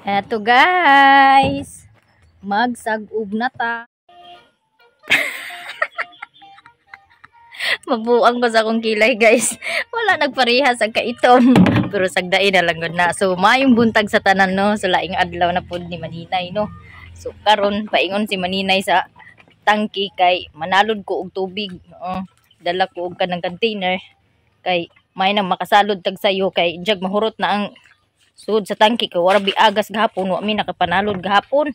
Eto guys, magsag-ub na ta. Mabuang ko sa akong kilay guys. Wala nagparehas ang kaitom. Pero sagdai na lang na. So mayong buntag sa tanan no. So laing adlaw na pud ni Maninay no. So karon paingon si Maninay sa tangki kay manalod ko og tubig. Dala ko og kanang container kay may nang makasalod tag sayo kay jag mahurot na ang sud sa tangki kay wala biagas gahapon wa mi nakapanalod gahapon.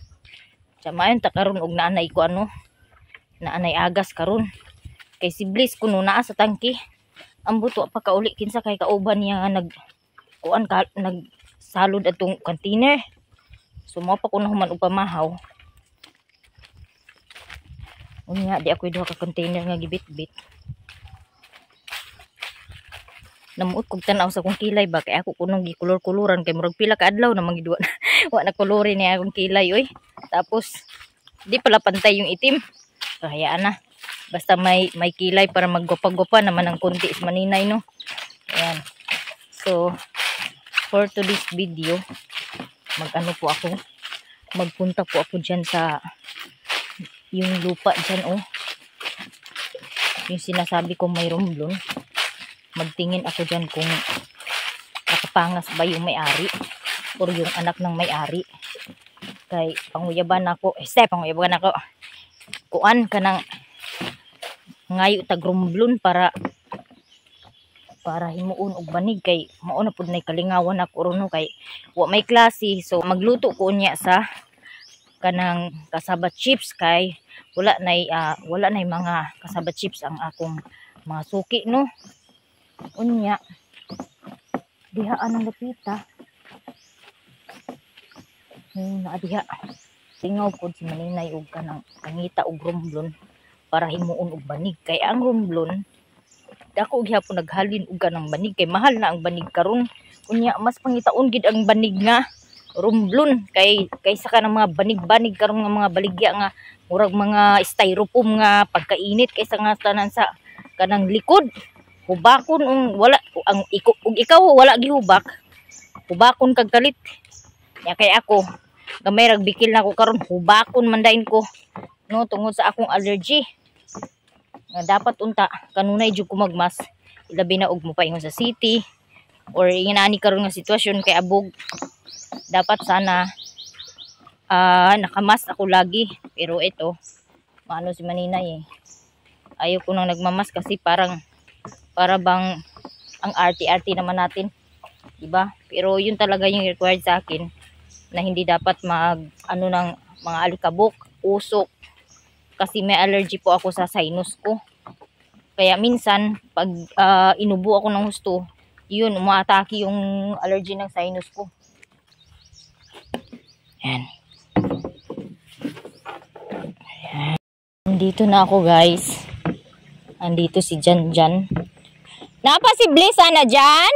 Mayon ta karon og naanay ko ano. Naanay agas karon. Kay si Bliss kuno naa sa tangki. Ang buto pa kauli kinsa kay kauban niya nga nagsalod atong container. So mao pa kuno human og pamahaw. Unya di ako duha ka container nga gibit-bit. Namuot kog tan-aw sa akong kilay ba kay ako kunong gikulor-kuluran kay murag pila ka adlaw na mangiduwa. Wa na kulori ni akong kilay oy. Tapos di pala pantay yung itim. So hayaan na. Basta may kilay para maggwapa-gwapa naman ang konti is Maninay no. Ayan. So for today's video, magpunta po ako dyan sa yung lupa dyan oh. Yung sinasabi ko may romblon. Magtingin ako dyan kung nakapangas ba yung may-ari or yung anak ng may-ari. Kay panguyaban ako, panguyaban ako. Kuan ka ng ngayo tag romblon para himuon og banig kay mao na pud nay kalingawan ako runo kay wa may klase. So magluto ko niya sa kanang kasaba chips kay wala nay mga kasaba chips ang akong mga suki no. Unya dihaan ang lapita. Na diha tingaw pod si Maninay og kanang pangita og romblon para himuon og banig kay ang romblon dako gyapon naghalin og kanang banig kay mahal na ang banig karon. Unya mas pangitaon gid ang banig nga romblon kaysa ka ng mga banig-banig karon nga mga baligya nga murag mga styrofoam nga pagkainit kaysa nga tanan sa kanang likod hubakon wala ang ikaw wala gihubak hubakon kag kalit nya kay ako gamay rag bikil na ko karon hubakon mandain ko no tungod sa akong allergy nga dapat unta kanunay jud ko magmas ilabi na og mopaingon sa city or inani karon nga sitwasyon kay abog dapat sana nakamas ako lagi pero ito maano si Maninay ayaw ko nang nagmamas kasi para bang ang arty-arty naman natin diba pero yun talaga yung required sa akin na hindi dapat ng mga alikabok usok kasi may allergy po ako sa sinus ko. Kaya minsan, pag inubo ako ng husto, yun, umaatake yung allergy ng sinus ko. Ayan. Ayan. Nandito na ako guys. Nandito si Jan. Napa si Bliss na Jan?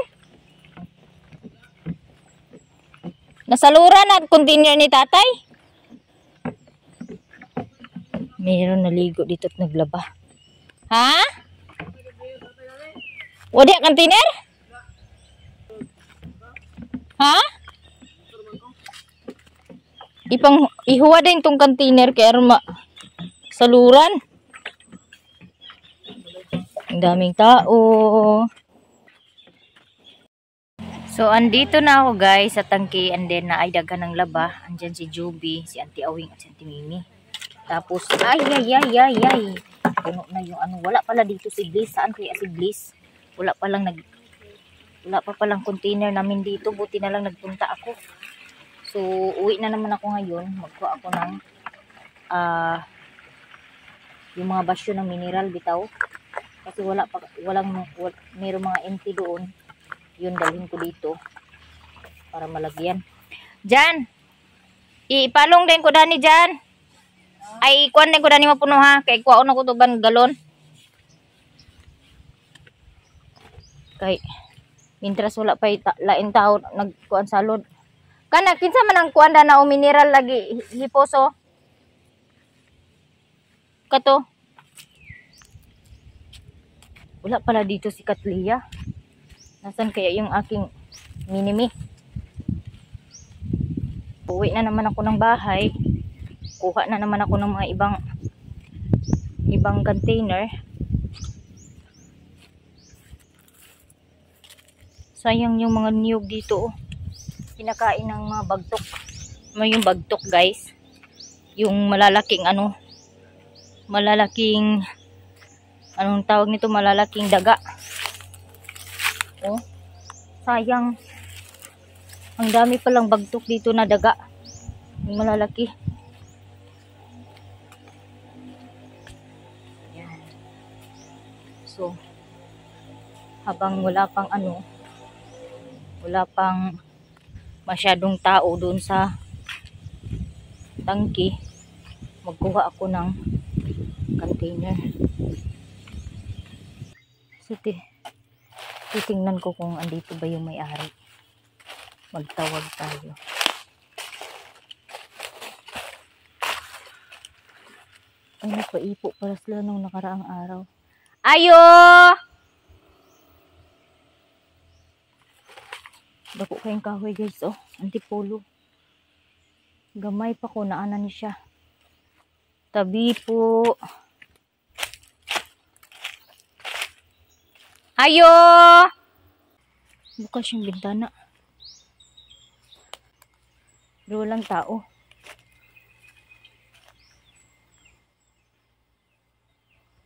Nasaluran na container ni tatay? Mayroon naligo dito at naglaba. Ha? Wala container? Ha? Ihuwa din tong container kaya saluran. Ang daming tao. So andito na ako guys sa tangki and then na ay daghan ng laba. Andyan si Juby, si Auntie Awing at si Auntie Mimi. Tapos, ay. Puno na yung ano. Wala pala dito si Bliss. Saan kaya si Bliss? Wala pa palang container namin dito. Buti na lang nagpunta ako. So, uwi na naman ako ngayon. Magkuha ako ng yung mga basyo ng mineral bitaw. Kasi mayroong mga empty doon. Yun, dalhin ko dito. Para malagyan. Jan! Ipalong din ko dani Jan. Ay, kuan din ko dani mapuno ha. Kay kuwaon ako tuban galon. Kay, mintras wala pa lain tao nagkuan salod. Kana, kinsa man ang kuan na o mineral lagi hiposo? Kato. Wala pala dito si Katlia. Nasaan kaya yung aking minimi? Uwi na naman ako ng bahay. Kuha na naman ako ng mga ibang container. Sayang yung mga niyog dito. Kinakain ng mga bagtok. Yung bagtok guys. Yung malalaking anong tawag nito, malalaking daga. Oh, sayang. Ang dami palang bagtok dito na daga. Yung malalaki. Yan. So, habang wala pang masyadong tao doon sa tangke, magkuha ako ng container. So, titingnan ko kung andito ba yung may-ari. Magtawag tayo. Ay, nagpaipo para sila nung nakaraang araw. Ayo! Dako kayong kahoy guys, oh. Antipolo. Gamay pa ko, naana ni siya. Tabi po. Ayo! Bukas yung bintana. Pero walang tao.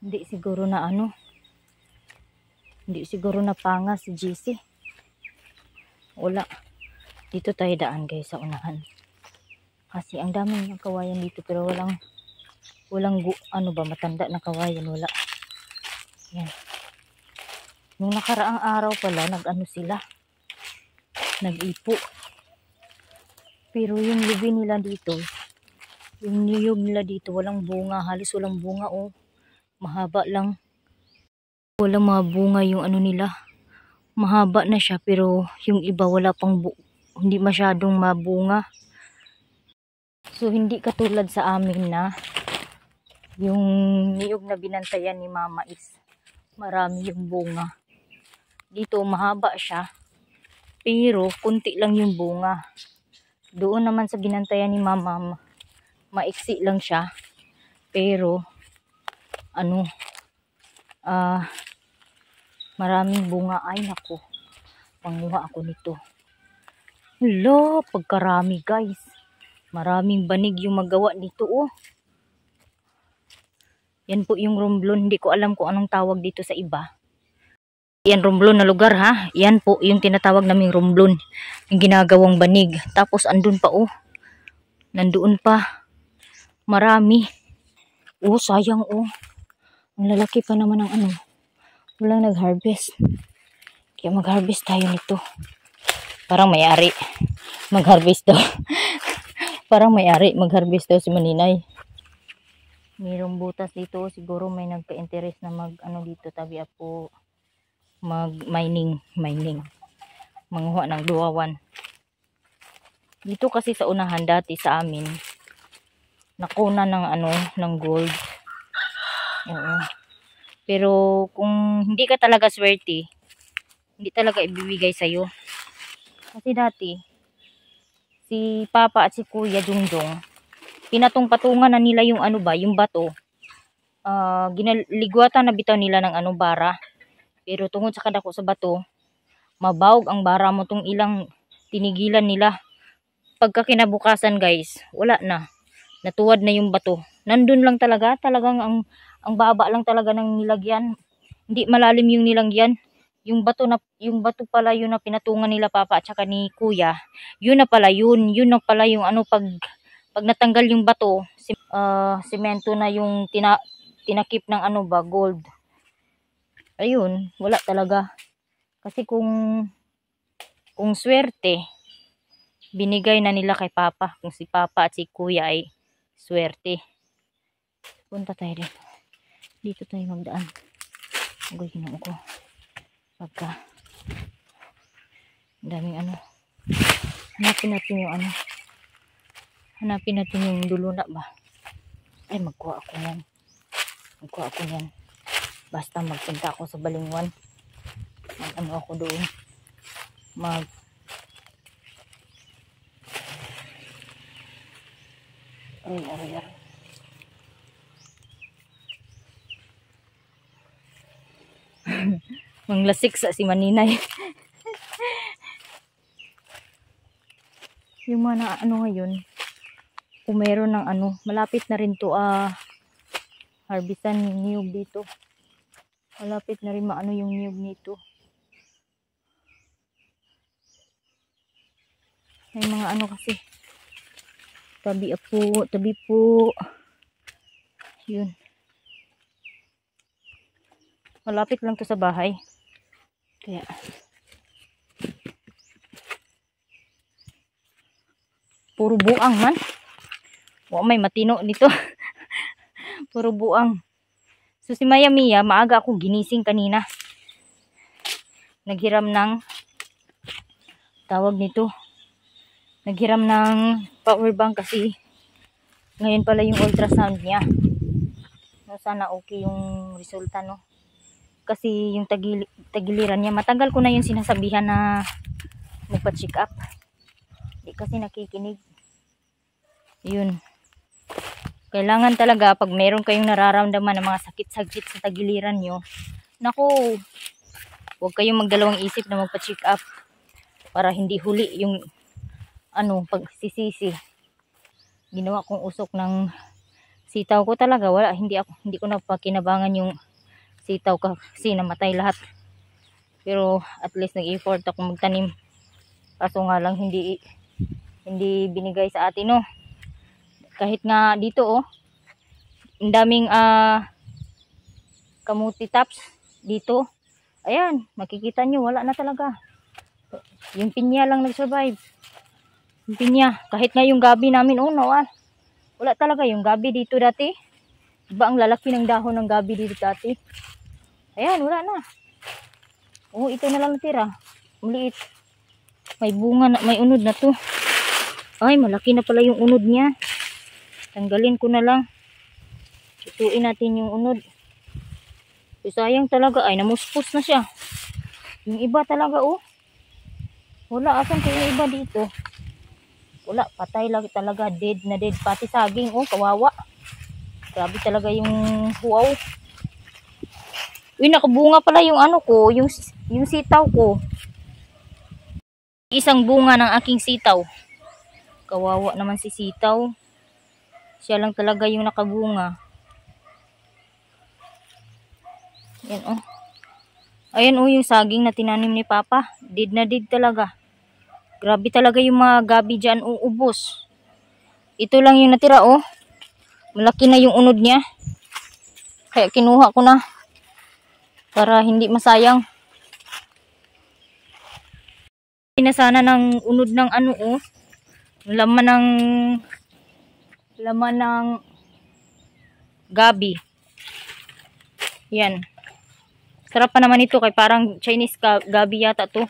Hindi siguro na Hindi siguro na panga si GC. Wala. Dito tayo daan guys sa unahan. Kasi ang daming kawayan dito pero walang matanda na kawayan, wala. Yan. Nung nakaraang araw pala sila. Nag-ipo. Pero yung lubi nila dito, yung niyog nila dito, walang bunga. Halos walang bunga, oh. Mahaba lang. Walang mga bunga yung nila. Mahaba na siya, pero yung iba wala pang hindi masyadong mabunga. So, hindi katulad sa amin na yung niyog na binantayan ni Mama is marami yung bunga. Dito, mahaba siya, pero kunti lang yung bunga. Doon naman sa binantayan ni Mama, maiksi lang siya. Pero, maraming bunga. Ay, naku. Panguha ako nito. Hello, pagkarami guys. Maraming banig yung magawa nito, oh. Yan po yung romblon. Hindi ko alam kung anong tawag dito sa iba. Yan romblon na lugar, ha. Yan po yung tinatawag naming romblon. Yung ginagawang banig. Tapos andun pa, oh. Nandoon pa. Marami. Oh, sayang, oh. Ang lalaki pa naman ng walang nag-harvest. Kaya mag-harvest tayo nito. Parang may-ari. Mag-harvest daw. Parang may-ari. Mag-harvest daw si Maninay. Mayroong butas dito. Siguro may nagka-interest na dito. Tabi po mag-mining. Manguha ng duwawan. Dito kasi sa unahan dati sa amin, nakuna ng gold. Oo. Pero kung hindi ka talaga swerte, hindi talaga ibibigay sa'yo. Kasi dati, si Papa at si Kuya Jungjong, pinatong-patungan na nila yung yung bato. Ginaligwatan na bitaw nila ng bara. Pero tungod sa kadako sa bato, mabawg ang bara mo tong ilang tinigilan nila. Pagka kinabukasan guys, wala na. Natuwad na yung bato. Nandun lang talagang ang baba lang talaga ng nilagyan. Hindi malalim yung nilagyan. Yung bato pala yun na pinatungan nila Papa at saka ni Kuya. Yun na pala yun na pala yung pag natanggal yung bato, semento na yung tinakip ng gold. Ayun, wala talaga. Kasi kung swerte, binigay na nila kay Papa. Kung si Papa at si Kuya ay swerte. Punta tayo dito. Dito tayo magdaan. Agoy, ginoo ko. Pagka daming hanapin natin yung hanapin natin yung duluna ba. Ay, magkuha ako yan. Basta magpunta ako sa Balingwan. Ako doon. Ay. Manglasik sa si Maninay. Yung mga ano ngayon, kung meron ng ano, malapit na rin to harvestan yung niyog dito. Malapit na rin maano yung niyog nito. May mga ano kasi. Tabi po. Yun. Malapit lang to sa bahay. Kaya puro buang man. May matino nito. Puro buang. So si Maya Mia, maaga ako ginising kanina. Naghiram ng tawag nito. Naghiram ng power bank kasi ngayon pala yung ultrasound niya. No, sana okay yung resulta, no. Kasi yung tagiliran niya, matagal ko na yung sinasabihan na magpa-check up. Hindi kasi nakikinig. Yun. Kailangan talaga pag meron kayong nararamdaman ng mga sakit-sakit sa tagiliran nyo, naku, huwag kayong magdalawang isip na magpa-check up para hindi huli yung pagsisisi. Ginawa kong usok ng sitaw ko talaga. Hindi ko na pakinabangan yung sitaw kasi namatay lahat. Pero at least nag-effort ako magtanim. Kaso nga lang hindi binigay sa atin, no. Kahit nga dito, ang daming kamuti tops dito. Ayan, makikita nyo, wala na talaga. Yung pinya lang nag-survive. Yung pinya, kahit nga yung gabi namin, wala talaga yung gabi dito dati. Diba ang lalaki ng dahon ng gabi dito dati? Ayan, wala na. Ito na lang tira. Maliit. May bunga na, may unod na to. Ay, malaki na pala yung unod niya. Tanggalin ko na lang. Ituin natin yung unod. Sayang talaga. Ay, namuspos na siya. Yung iba talaga, wala. Asan ko yung iba dito? Wala. Patay lagi talaga. Dead na dead. Pati saging, kawawa. Grabe talaga yung huwaw. Uy, nakabunga pala yung yung sitaw ko. Isang bunga ng aking sitaw. Kawawa naman si sitaw. Siya lang talaga yung nakabunga. Yan, Ayan, yung saging na tinanim ni Papa. Dead na dead talaga. Grabe talaga yung mga gabi dyan, uubos. Ito lang yung natira, Malaki na yung unod niya. Kaya kinuha ko na. Para hindi masayang. Hindi na sana ng unod ng laman ng gabi. Yan. Sarap pa naman ito kay parang Chinese gabi yata to.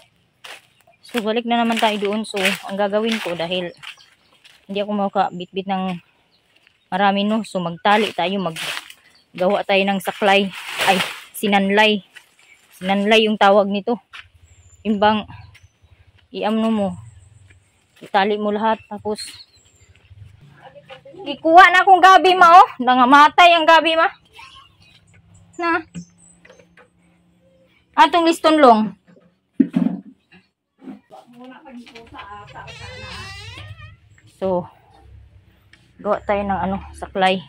So balik na naman tayo doon. So ang gagawin ko dahil hindi ako makabitbit ng marami, no. So magtali tayo, maggawa tayo ng saklay. Ay, sinanlay. Sinanlay yung tawag nito. Imbang iamno mo. Itali mo lahat tapos ikuha na akong gabi nangamatay ang gabi na. Atong liston long. So gawa tayo ng saklay.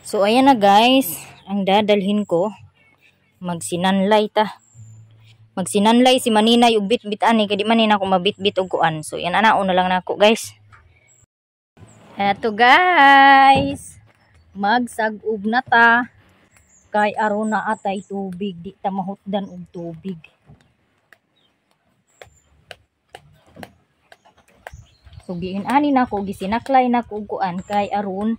So ayan na guys, ang dadalhin ko magsinanlay magsinanlay si Maninay ug bitbit ani kay di man ako mabitbit og kuan. So yan anaon na lang nako guys. Eto guys, magsag-ug na ta kay aron na atay tubig, di ta mahutdan og tubig. So giin-ani nako, gisinaklay nako og kuan kay aron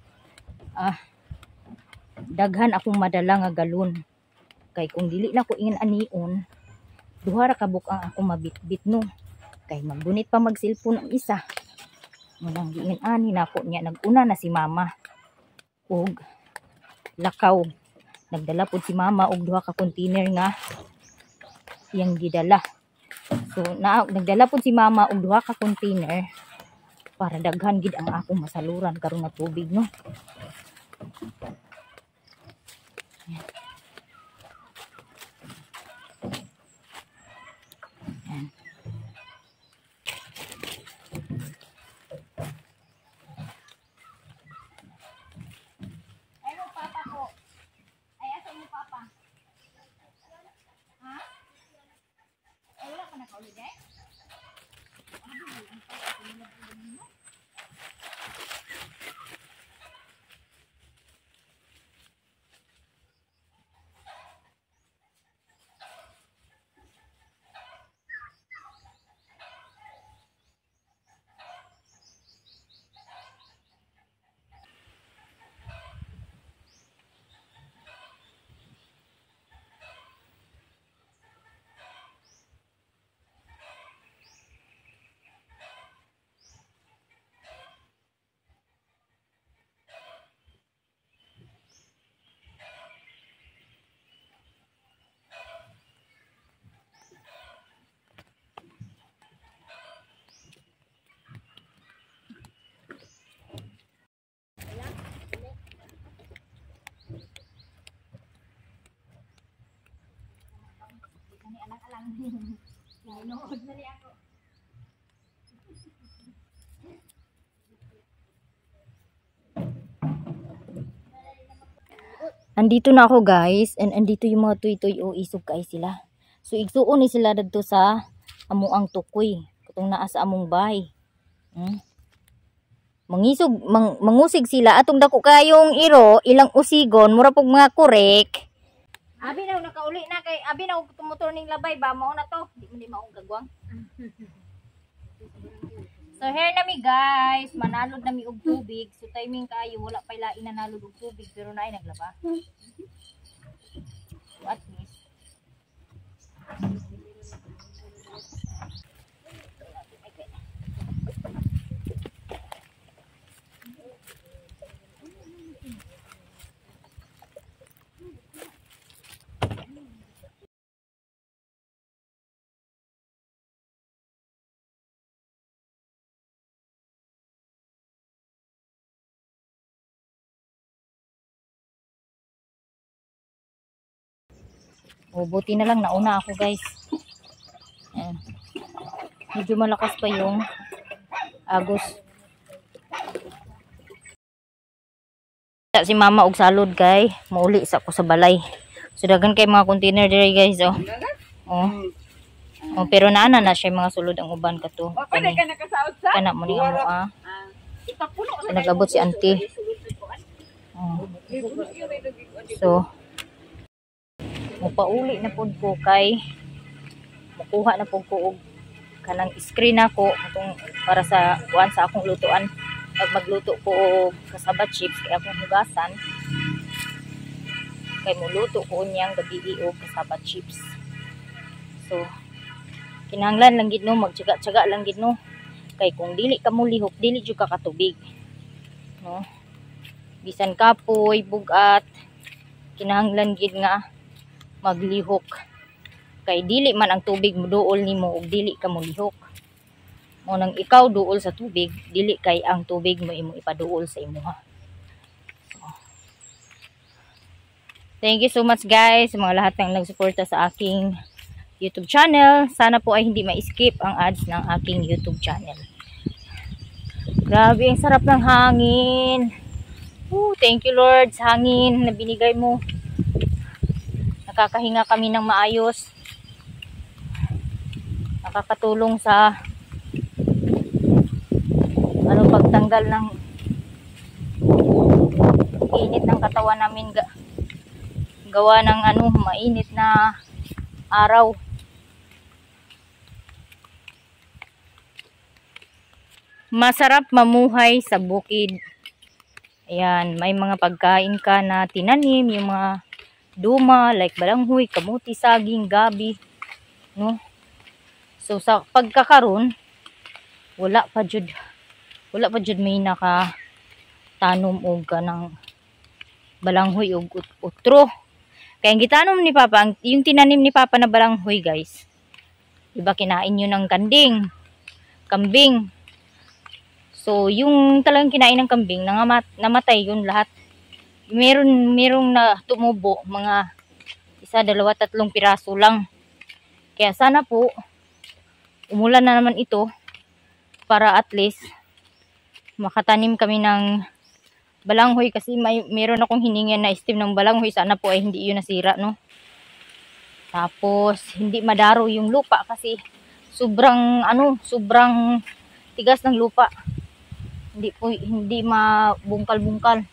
daghan akong madala nga galon. Kay kung dili na ko ingin-anion, duha ra ka buk-ang ako mabitbit, no. Kay magbunit pa mag-cellphone ang isa. Munang giin-ani nako niya, naguna na si mama og lakaw. Nagdala pud si mama og duha ka container nga iyang gidala. So nagdala pud si mama og duha ka container para daghan gid ang akong masaluran karon nga tubig, no. Ay mo papa ko. Ay asa mo papa? Ha? Ay wala ka na kauli day? Ani alang-alang. Sinunood na niya ako. Andito na ako guys, and andito yung mga tuy-tuy o isog kay sila. So igsuon ni sila dito sa amuang tukoy, katong naa sa among bahay. Mangisog, mangusig sila atong dako kayong iro, ilang usigon, mura pog mga korek. Abi na nakauli na kay abi na og tumutor ning labay ba mao na to, di maong gagwang. So here na mi guys, manalod na mi og tubig. So timing kayo wala pa lain nanalod og tubig pero naay naglaba. So at least buti na lang nauna ako guys. Ayan. Medyo malakas pa yung agos. Si mama og salod kay mauli sa ko sa balay. So dagan kay mga container diri guys oh. Oh, pero naana na siya mga sulod ang uban kato. Kani ka nakasaod sa? Kana mo ni amo Ipapuno so, nagabot si auntie. So mupauli na pud ko kay makuha na pud ko og kanang screen ako atong para sa kuan sa akong lutuan. Pag magluto ko og kasaba chips kay akong hugasan kay muluto ko niyang gabi og kasaba chips. So kinahanglan lang gid no magtiyaga-tiyaga lang gid no kay kung dili ka mo lihok dili jud ka katubig no bisan kapoy bugat kinahanglan gid nga maglihok kay dili man ang tubig moduol nimo ug dili ka mo lihok mo nang ikaw duol sa tubig dili kay ang tubig mo imo ipaduol sa imuha. Thank you so much guys sa mga lahat ng nagsuporta sa aking YouTube channel. Sana po ay hindi ma-skip ang ads ng aking YouTube channel. Grabe ang sarap ng hangin. Thank you Lord sa hangin na binigay mo. Nakakahinga kami ng maayos. Nakakatulong sa pagtanggal ng init ng katawan namin gawa ng mainit na araw. Masarap mamuhay sa bukid. Ayan, may mga pagkain ka na tinanim, yung mga duma like balanghoy, kamuti, saging, gabi, no? So sa pagkakaroon wala pa jud may naka tanom og kanang balanghoy og utro. Kaya ang gitanom ni Papa, yung tinanim ni Papa na balanghoy guys, iba kinain yun ng kambing. So, yung talagang kinain ng kambing, namatay yun lahat. Merong na tumubo, mga 1, 2, 3 piraso lang. Kaya sana po, umulan na naman ito para at least makatanim kami ng balanghoy kasi meron akong hiningan na stem ng balanghoy. Sana po ay hindi yun nasira, no? Tapos, hindi madaro yung lupa kasi sobrang tigas ng lupa. Hindi mabungkal-bungkal.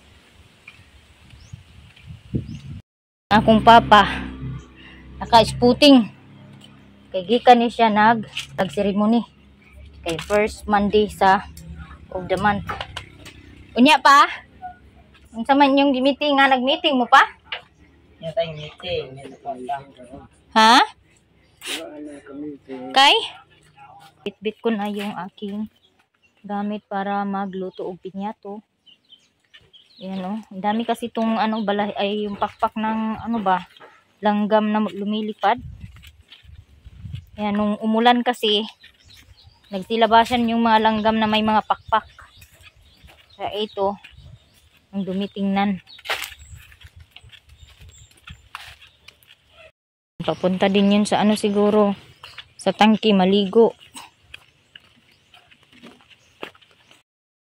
Akong papa, naka-sputing. Kay gikan ni siya nag-ceremony. Kay first Monday of the month. Unya pa? Unsa man yung meeting nga nag-meeting mo pa? Yung tayong meeting. Ha? Kay? Bitbit ko na yung aking gamit para magluto og pinyato. Yan o. Ang dami kasi itong yung pakpak ng langgam na lumilipad. Yan, nung umulan kasi, nagsilabasan yung mga langgam na may mga pakpak. Kaya ito, ang dumitingnan. Papunta din yun sa siguro, sa tangki, maligo.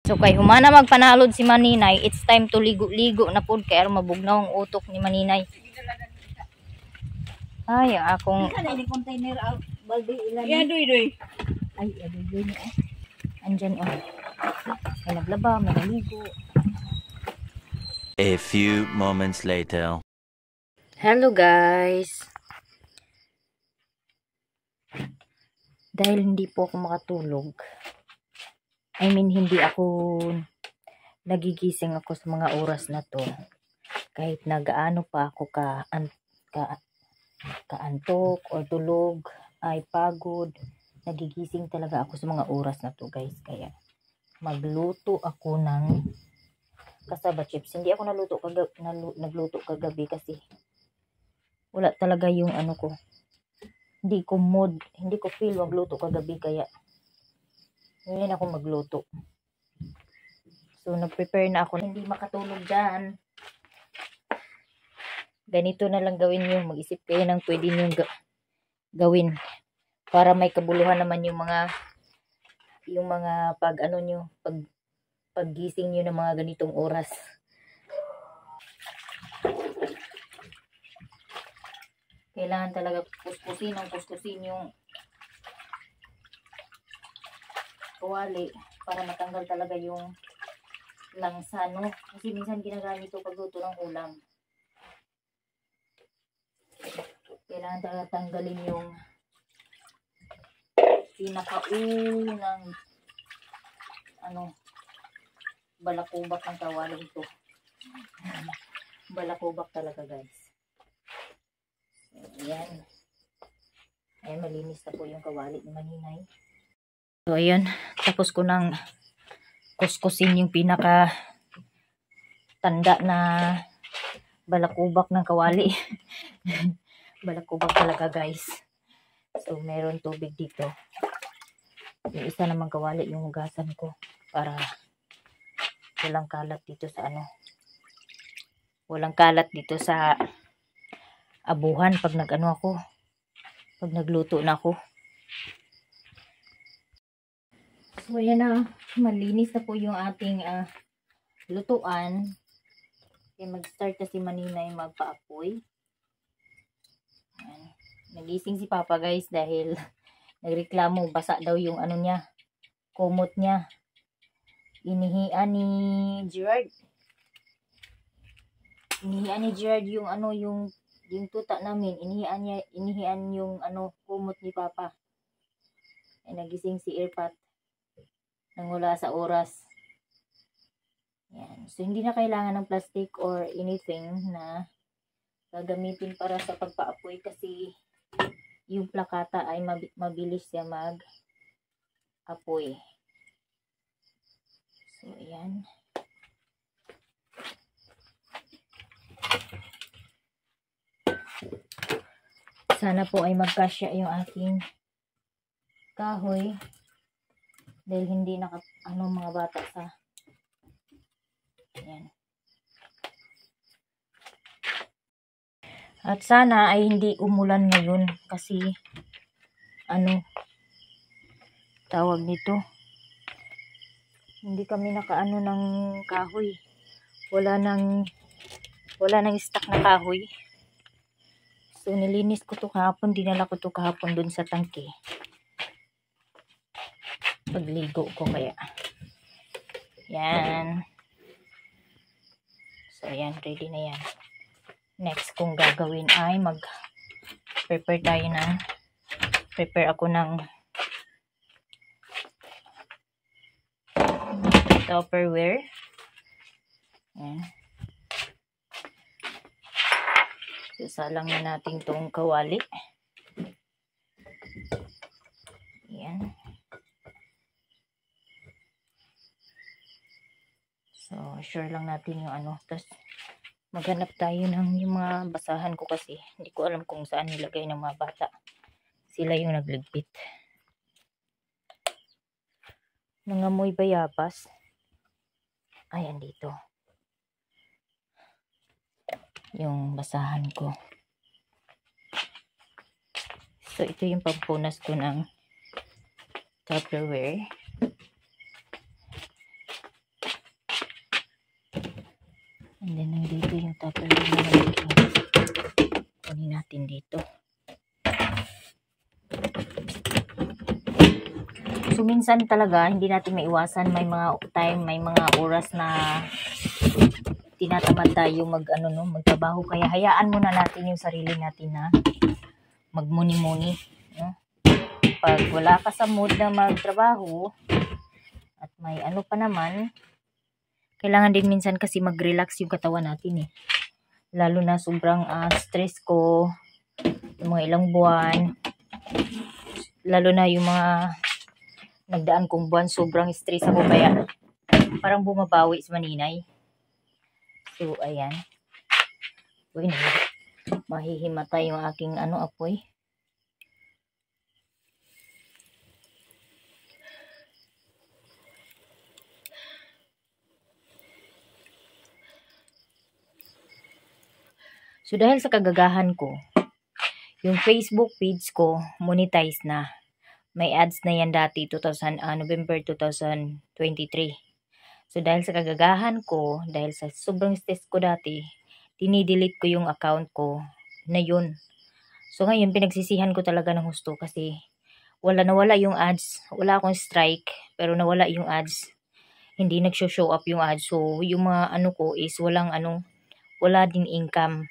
So kay humana magpanalod si Maninay, it's time to ligo-ligo na pod kaya mabugnaw ang utok ni Maninay. Ay, ang akong container balde ilan. Ay, adoy niya. Andyan o. May naglaba, may naligo. A few moments later. Hello guys. Dahil hindi po ako makatulog. Hindi ako nagigising ako sa mga oras na to. Kahit nagaano pa ako kaantok o tulog, ay pagod. Nagigising talaga ako sa mga oras na to guys. Kaya magluto ako ng cassava chips. Hindi ako nagluto kagabi kasi wala talaga yung ko. Hindi ko feel magluto kagabi kaya ngayon ako magluto. So nag-prepare na ako. Hindi makatulog dyan. Ganito na lang gawin nyo. Mag-isip kayo ng pwede nyo gawin. Para may kabuluhan naman yung mga paggising nyo ng mga ganitong oras. Kailangan talaga kuskusin yung kawali para matanggal talaga yung langsa, no? Kasi minsan ginagamit ito pagluto ng ulam. Kailangan talaga tanggalin yung pinakaunang balakubak ng kawali ito. Balakubak talaga guys. Ayan. Ayan, malinis na po yung kawali ni Maninay. So ayan, tapos ko nang kuskusin yung pinaka tanda na balakubak ng kawali. Balakubak talaga guys. So meron tubig dito. Yung isa namang kawali yung hugasan ko para walang kalat dito sa walang kalat dito sa abuhan pag pag nagluto na ako. So ayan na, malinis na po yung ating lutuan. Kaya mag-start na si Maninay magpaapoy. Nagising si Papa guys dahil nagreklamo basa daw yung kumot niya. Inihian ni Gerard. Inihian ni Gerard yung yung tuta namin. Inihian yung kumot ni Papa. Ay nagising si Irpat nang wala sa oras. Yan. So hindi na kailangan ng plastic or anything na gagamitin para sa pagpaapoy kasi yung plakata ay mabilis siya mag-apoy. So, ayan. Sana po ay magkasya yung aking kahoy. Dahil hindi mga bata sa ayan. At sana ay hindi umulan ngayon kasi tawag nito, hindi kami nakaano ng kahoy. Wala nang stock na kahoy. So nilinis ko to kahapon, dinala ko to kahapon dun sa tangke. Pagligo ko kaya. Yan. So yan, ready na yan. Next kong gagawin ay prepare ako ng Tupperware. Ayan. Sasalang na natin tong kawali. Ayan. So, sure lang natin yung Tapos, maghanap tayo ng yung mga basahan ko kasi hindi ko alam kung saan nilagay ng mga bata. Sila yung nagligpit. Nangamoy bayabas. Ayan dito. Yung basahan ko. So, ito yung pampunas ko ng Tupperware. And then, nandito yung Tupperware na nalagyan. Kunin natin dito. So, minsan talaga, hindi natin maiwasan. May mga time, may mga oras na tinatamad tayo magtrabaho. Kaya, hayaan muna natin yung sarili natin na magmuni-muni. No? Pag wala ka sa mood na magtrabaho, at may pa naman, kailangan din minsan kasi mag-relax yung katawan natin eh. Lalo na sobrang stress ko, yung mga ilang buwan, lalo na yung mga nagdaan kong buwan, sobrang stress ako kaya parang bumabawi sa maninay. So, ayan. Uy, mahihimatay yung aking apoy. So, dahil sa kagagahan ko, yung Facebook page ko, monetize na. May ads na yan dati, November 2023. So, dahil sa kagagahan ko, dahil sa sobrang stress ko dati, dinidelete ko yung account ko na yun. So, ngayon, pinagsisihan ko talaga ng husto kasi nawala yung ads. Wala akong strike, pero nawala yung ads. Hindi nagsho-show up yung ads. So, yung mga ko is wala din income.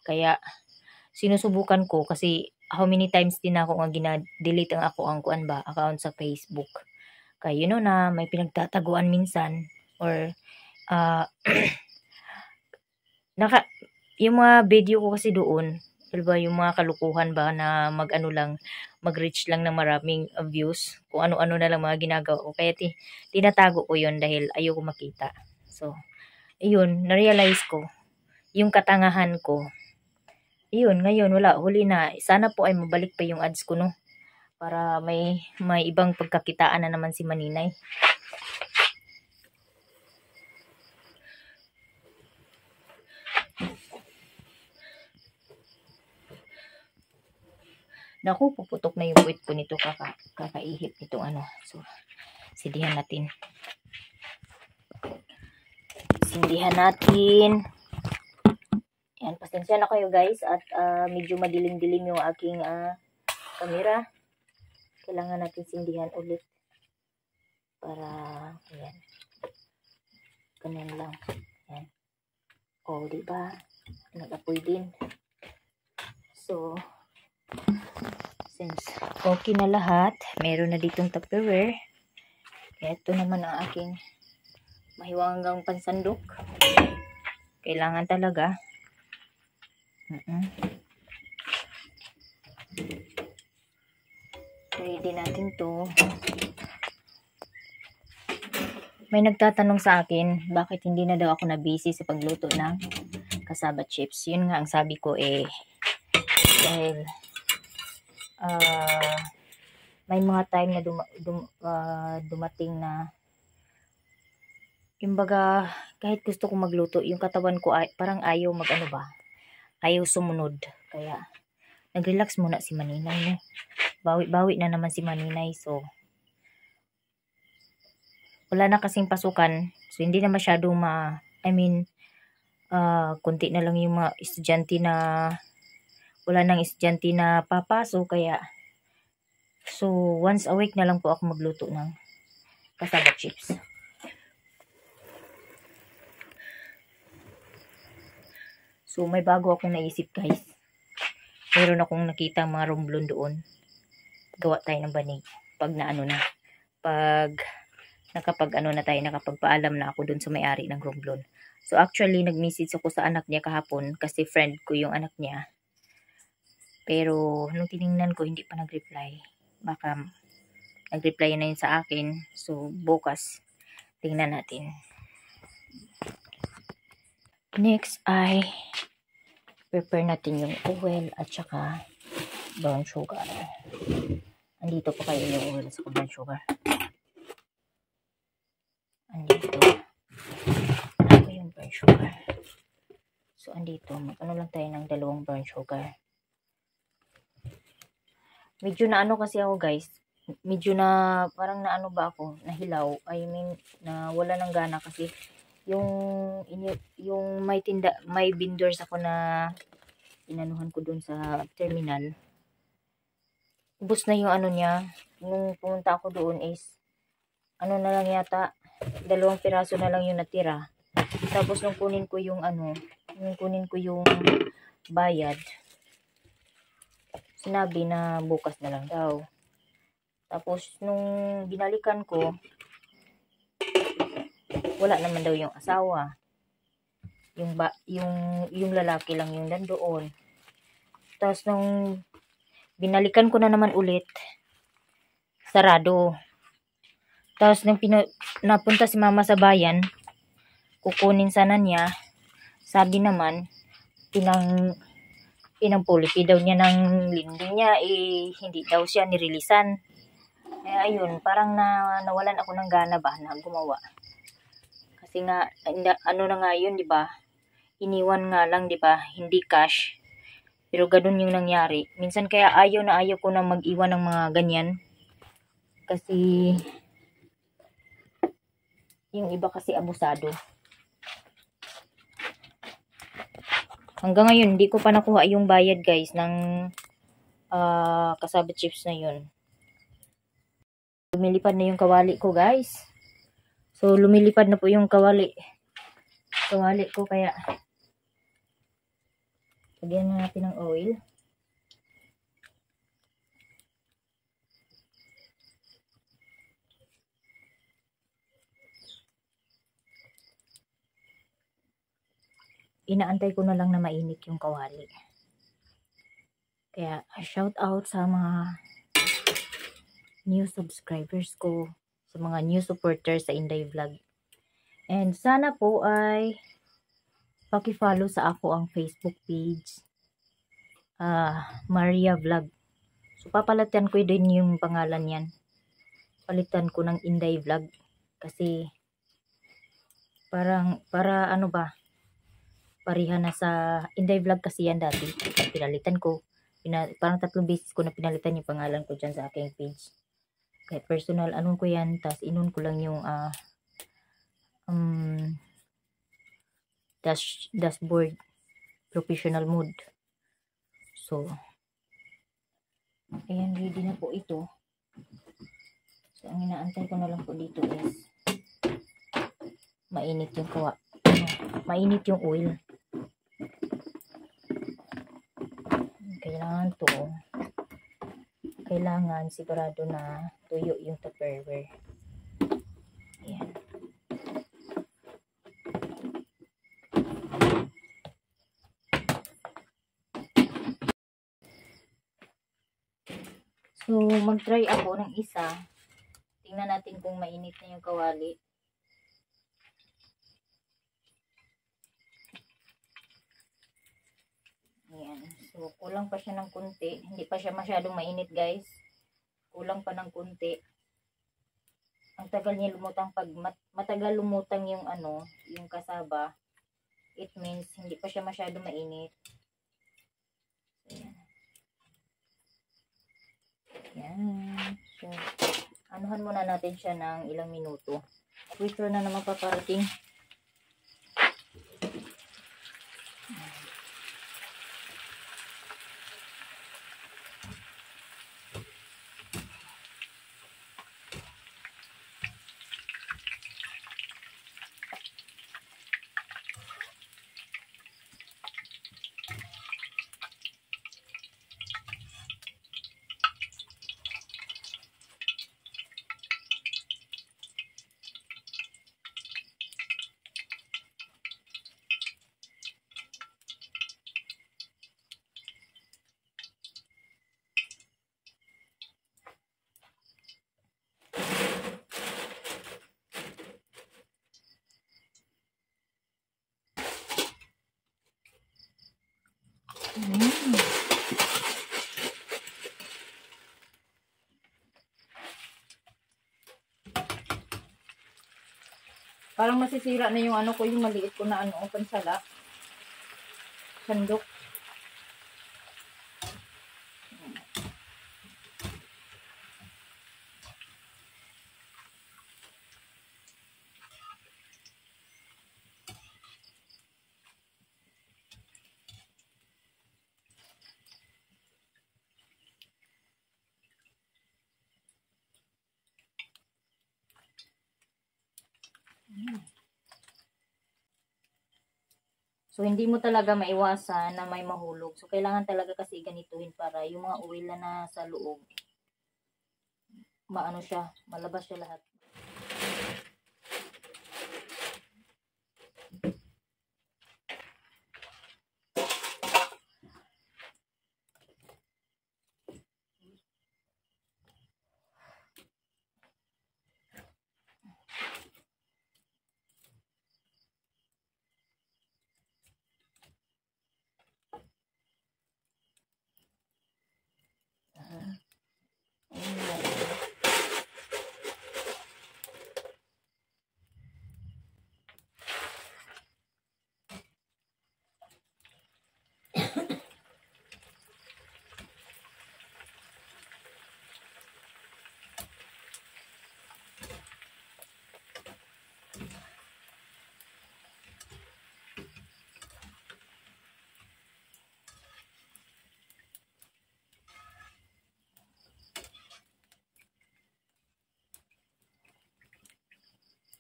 Kaya, sinusubukan ko kasi how many times din ako nga gina-delete ang account sa Facebook. Kaya na may pinagtataguan minsan or yung mga video ko kasi doon, diba, yung mga kalukuhan ba na mag-reach lang ng maraming views, kung ano-ano na lang mga ginagawa ko. Kaya tinatago ko yun dahil ayoko makita. So, ayun, na-realize ko yung katangahan ko. Yun, ngayon, huli na. Sana po ay mabalik pa yung ads ko, no? Para may ibang pagkakitaan na naman si Maninay. Naku, puputok na yung puwit ko nito. Kakaihip nitong So, sindihan natin. Yan, pasensya na kayo guys at medyo madilim-dilim yung aking camera. Kailangan natin sindihan ulit para ayan. Ganyan lang. Yan. O, diba? Nag-apoy din. So, since okay na lahat, meron na ditong Tupperware. Ito naman ang aking mahiwagang pansandok. Kailangan talaga. Ready natin to. May nagtatanong sa akin, bakit hindi na daw ako na-busy sa pagluto ng cassava chips. Yun nga ang sabi ko dahil may mga time na dumating na kumbaga kahit gusto ko magluto, yung katawan ko parang ayaw ayaw sumunod. Kaya nag-relax muna si Maninay, no? Bawi-bawi na naman si Maninay. So wala na kasing pasukan. So hindi na masyadong konti na lang yung mga estudyante na wala nang estudyante na papasok. Kaya so once a week na lang po ako magluto ng cassava chips. So, may bago akong naisip, guys. Meron akong nakita mga romblon doon. Gawa tayo ng banig. Pag nakapagpaalam na ako doon sa may-ari ng romblon. So, actually, nag-message ako sa anak niya kahapon kasi friend ko yung anak niya. Pero, nung tiningnan ko, hindi pa nag-reply. Baka nag-reply na yun sa akin. So, bukas, tingnan natin. Next ay prepare natin yung oil at saka brown sugar. Andito pa kayo yung oil at saka brown sugar. Andito. Ako yung brown sugar. So, andito. Mag-ano lang tayo ng 2 brown sugar. Medyo na ano kasi ako, guys. Medyo na parang naano ba ako, nahilaw. I mean, na wala ng gana kasi yung may vendors ako na inanuhan ko dun sa terminal. Ubus na yung ano niya. Nung pumunta ako doon is ano na lang yata 2 piraso na lang yung natira. Tapos nung kunin ko yung bayad, sinabi na bukas na lang daw. Tapos nung binalikan ko, wala naman daw yung asawa. Yung lalaki lang yung nandoon. Tapos nung binalikan ko na naman ulit, sarado. Tapos nung napunta si mama sa bayan, kukunin sana niya, sabi naman, pinampulipi daw niya ng linding niya, hindi daw siya nirilisan. Kaya ayun, parang nawalan ako ng gana ba na gumawa. Kasi nga, ano na nga yun, di ba? Iniwan nga lang, di ba? Hindi cash. Pero ganun yung nangyari. Minsan kaya ayaw ko na mag-iwan ng mga ganyan. Kasi, yung iba kasi abusado. Hanggang ngayon, hindi ko pa nakuha yung bayad, guys, ng cassava chips na yun. Lumilipad na yung kawali ko, guys. So, lumilipad na po yung kawali ko, kaya lagyan na natin ng oil. Inaantay ko na lang na mainit yung kawali. Kaya, shout out sa mga new subscribers ko, sa mga new supporters sa Inday Vlog. And sana po ay paki-follow sa ako ang Facebook page, Maria Vlog. So papalitan ko din yung pangalan yan. Palitan ko ng Inday Vlog kasi para ano ba, parihan na sa Inday Vlog kasi yan dati. Pinalitan ko. Parang 3 beses ko na pinalitan yung pangalan ko dyan sa aking page. Kaya personal, anong ko yan, tas inun ko lang yung dashboard professional mode. So, ayan, ready na po ito. So, ang inaantay ko na lang po dito is mainit yung mainit yung oil. Kailangan sigurado na tuyo yung Tupperware. Ayan. So, mag-try ako ng isa. Tingnan natin kung mainit na yung kawali. Ayan. So, kulang pa siya ng kunti. Hindi pa siya masyadong mainit, guys. kulang pa ng kunti. Ang tagal niya lumutang. Pag matagal lumutang yung ano, yung kasaba, it means hindi pa siya masyado mainit. Ayan. Yan. So, anuhan muna natin siya ng ilang minuto. Quicker na naman paparating. Parang masisira na yung ano ko, yung maliit ko na ano, pansala. Sandok. So, hindi mo talaga maiwasan na may mahulog. So, kailangan talaga kasi ganituhin para yung mga oil na nasa loob, maano siya, malabas siya lahat.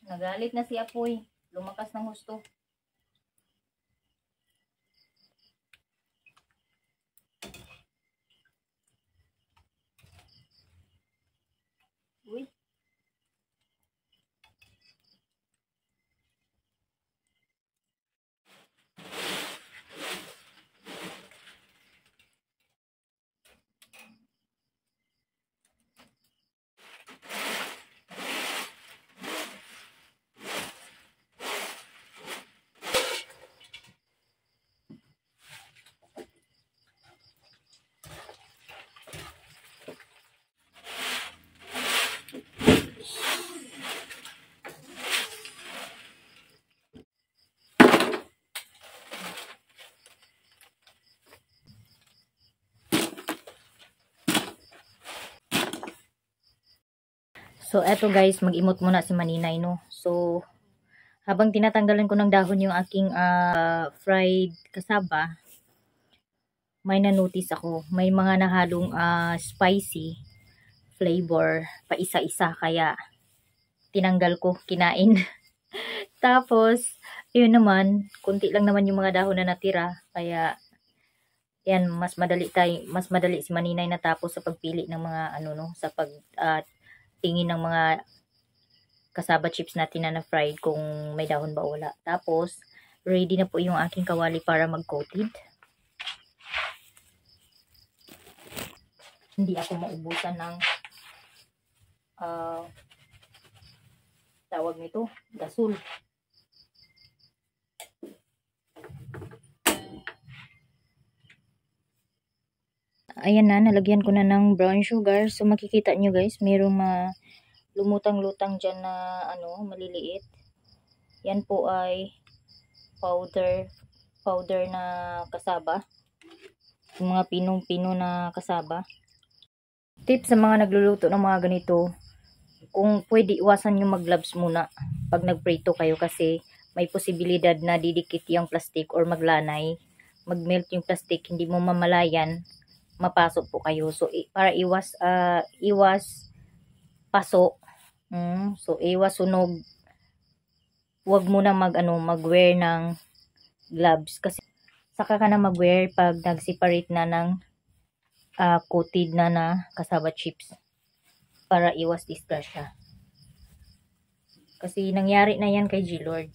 Nagalit na si Apoy. Lumakas ng husto. Uy. So, eto guys, mag-imot muna si Maninay, no? So, habang tinatanggalan ko ng dahon yung aking fried kasaba, may na-notice ako. May mga nahalong spicy flavor pa isa-isa, kaya tinanggal ko, kinain. Tapos, yun naman, kunti lang naman yung mga dahon na natira, kaya yan, mas madali si Maninay natapos sa pagpili ng mga ano, no, sa pag tingin ng mga kasaba chips natin na fried kung may dahon ba o wala. Tapos, ready na po yung aking kawali para mag-coated. Hindi ako maubusan ng tawag nito, gasol. ayan na, nalagyan ko na ng brown sugar. So, makikita nyo guys, mayroong lumutang-lutang dyan na maliliit. Yan po ay powder na kasaba. Yung mga pinong-pino na kasaba. Tip sa mga nagluluto ng mga ganito, kung pwede, iwasan nyo mag-gloves muna pag nagprito kayo kasi may posibilidad na didikit yung plastic or maglanay. Mag-melt yung plastic, hindi mo mamalayan, mapasok po kayo. So, para iwas paso, so iwas sunog, huwag mo na mag-wear ng gloves. Kasi saka ka na mag-wear pag nag-separate na ng coated na cassava chips. Para iwas disgrasya. Kasi nangyari na yan kay G-Lord.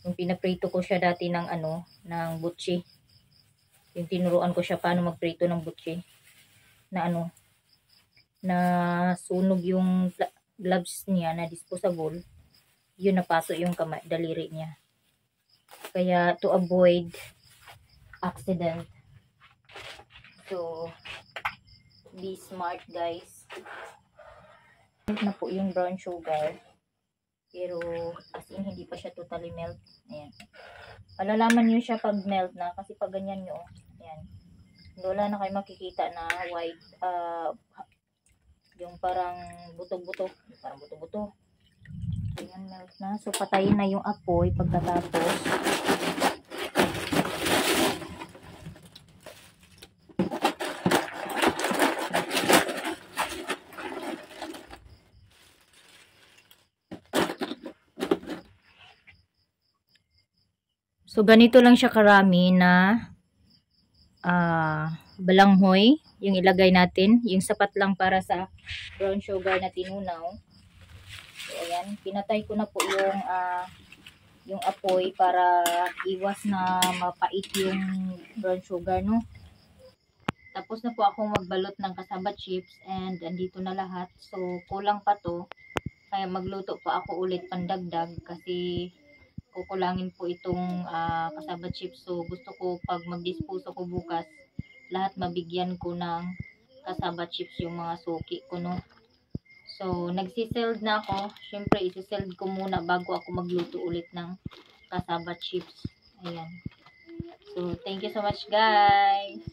Yung pinaprito ko siya dati ng ng butchi. Yung tinuruan ko siya paano magprito ng butchi. Na sunog yung gloves niya na disposable. Yun, napasok yung daliri niya. Kaya to avoid accident. So, be smart guys. Na po yung brown sugar. Pero as in hindi pa siya totally melt. Ayan. Palalaman nyo siya pag melt na. Kasi pag ganyan nyo, ayan. Wala na kayo makikita na white, yung parang buto-buto. Parang buto-buto. Ayan, melt na. So patayin na yung apoy pagkatapos. So, ganito lang siya karami na balanghoy yung ilagay natin. Yung sapat lang para sa brown sugar na tinunaw. So, ayan. Pinatay ko na po yung apoy para iwas na mapait yung brown sugar, no? Tapos na po akong magbalot ng cassava chips and andito na lahat. So, kulang pa to. Kaya magluto pa ako ulit pandagdag kasi kukulangin po itong cassava chips. So, gusto ko pag mag-dispose ako bukas, lahat mabigyan ko ng cassava chips yung mga suki ko, no? So, nagsiseld na ako. Siyempre, isiseld ko muna bago ako magluto ulit ng cassava chips. Ayan. So, thank you so much guys.